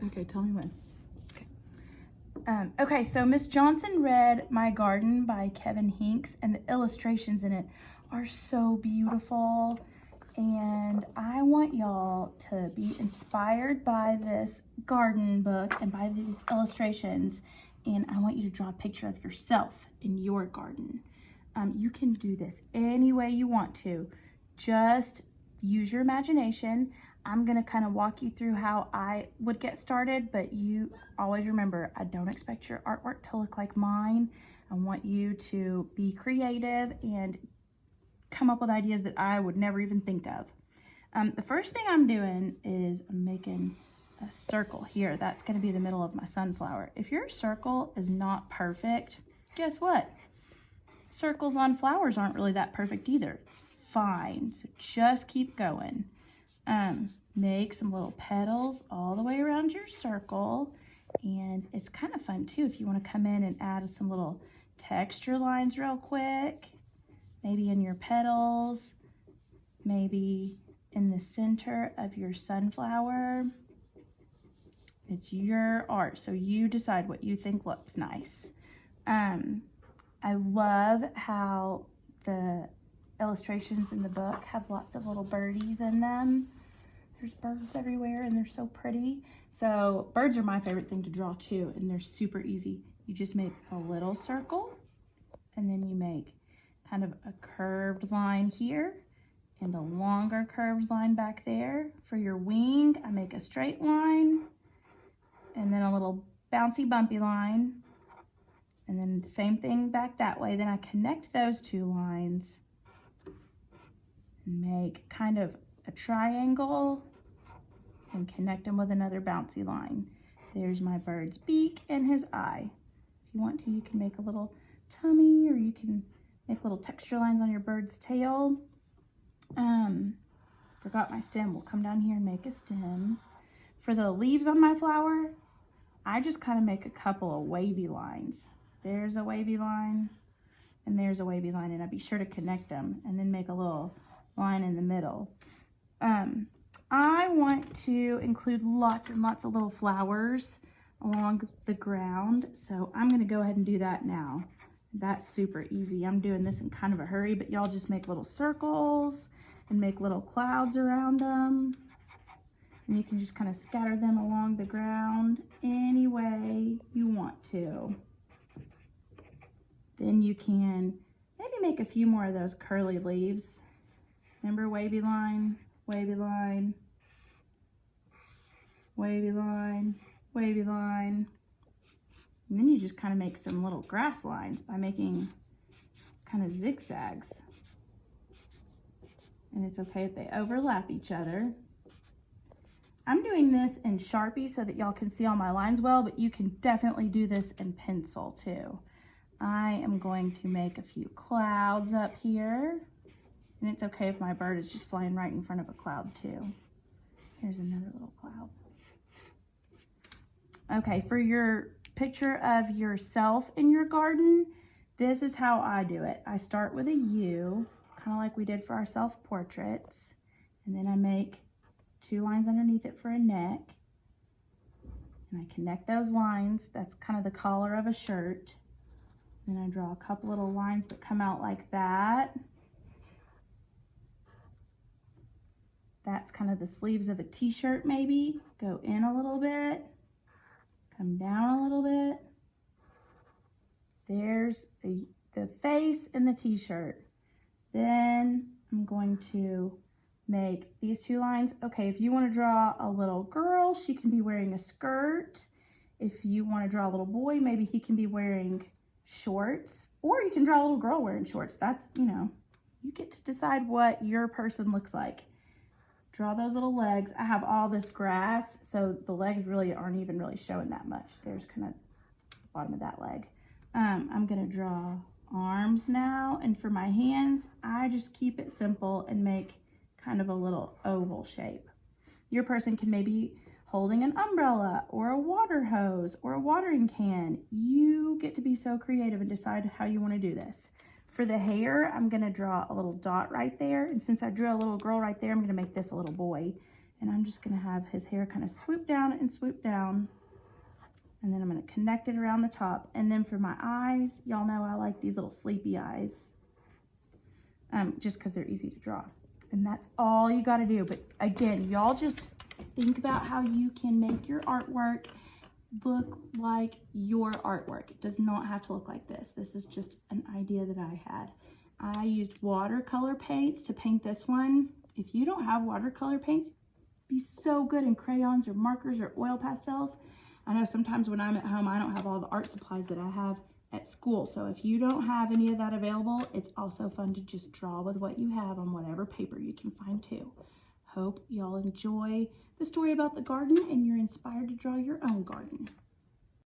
Okay, tell me when. Okay, so Miss Johnson read My Garden by Kevin Hinks, and the illustrations in it are so beautiful. And I want y'all to be inspired by this garden book and by these illustrations. And I want you to draw a picture of yourself in your garden. You can do this any way you want to. Just use your imagination. I'm gonna kind of walk you through how I would get started, but you always remember, I don't expect your artwork to look like mine. I want you to be creative and come up with ideas that I would never even think of. The first thing I'm doing is I'm making a circle here. That's gonna be the middle of my sunflower. If your circle is not perfect, guess what? Circles on flowers aren't really that perfect either. It's fine, so just keep going. Make some little petals all the way around your circle, and it's kind of fun too if you want to come in and add some little texture lines real quick, maybe in your petals, maybe in the center of your sunflower. It's your art, so you decide what you think looks nice. I love how the illustrations in the book have lots of little birdies in them. There's birds everywhere and they're so pretty. So birds are my favorite thing to draw too, and they're super easy. You just make a little circle, and then you make kind of a curved line here and a longer curved line back there. For your wing, I make a straight line and then a little bouncy bumpy line, and then the same thing back that way. Then I connect those two lines and make kind of a triangle and connect them with another bouncy line. There's my bird's beak and his eye. If you want to, you can make a little tummy, or you can make little texture lines on your bird's tail. Forgot my stem. We'll come down here and make a stem. For the leaves on my flower, I just kind of make a couple of wavy lines. There's a wavy line, and there's a wavy line, and I'd be sure to connect them and then make a little line in the middle. I want to include lots and lots of little flowers along the ground, so I'm going to go ahead and do that now. That's super easy. I'm doing this in kind of a hurry, but y'all just make little circles and make little clouds around them, and you can just kind of scatter them along the ground any way you want to. Then you can maybe make a few more of those curly leaves. Remember, wavy line, wavy line, wavy line, wavy line. And then you just kind of make some little grass lines by making kind of zigzags. And it's okay if they overlap each other. I'm doing this in Sharpie so that y'all can see all my lines well, but you can definitely do this in pencil too. I am going to make a few clouds up here. And it's okay if my bird is just flying right in front of a cloud too. Here's another little cloud. Okay, for your picture of yourself in your garden, this is how I do it. I start with a U, kind of like we did for our self-portraits. And then I make 2 lines underneath it for a neck. And I connect those lines. That's kind of the collar of a shirt. Then I draw a couple little lines that come out like that. That's kind of the sleeves of a t-shirt maybe. Go in a little bit, come down a little bit. There's the face and the t-shirt. Then I'm going to make these 2 lines. Okay, if you want to draw a little girl, she can be wearing a skirt. If you want to draw a little boy, maybe he can be wearing shorts, or you can draw a little girl wearing shorts. That's, you get to decide what your person looks like. Draw those little legs. I have all this grass, so the legs really aren't even really showing that much. There's kind of the bottom of that leg. I'm gonna draw arms now, and for my hands, I just keep it simple and make kind of a little oval shape. Your person can maybe holding an umbrella or a water hose or a watering can. You get to be so creative and decide how you want to do this. For the hair, I'm going to draw a little dot right there. And since I drew a little girl right there, I'm going to make this a little boy. And I'm just gonna have his hair kind of swoop down and swoop down. And then I'm gonna connect it around the top. And then for my eyes, y'all know I like these little sleepy eyes, just because they're easy to draw. And that's all you gotta do. But again, y'all just think about how you can make your artwork look like your artwork. It does not have to look like this. This is just an idea that I had. I used watercolor paints to paint this one. If you don't have watercolor paints, be so good in crayons or markers or oil pastels. I know sometimes when I'm at home, I don't have all the art supplies that I have at school. So if you don't have any of that available, it's also fun to just draw with what you have on whatever paper you can find too. Hope y'all enjoy the story about the garden and you're inspired to draw your own garden.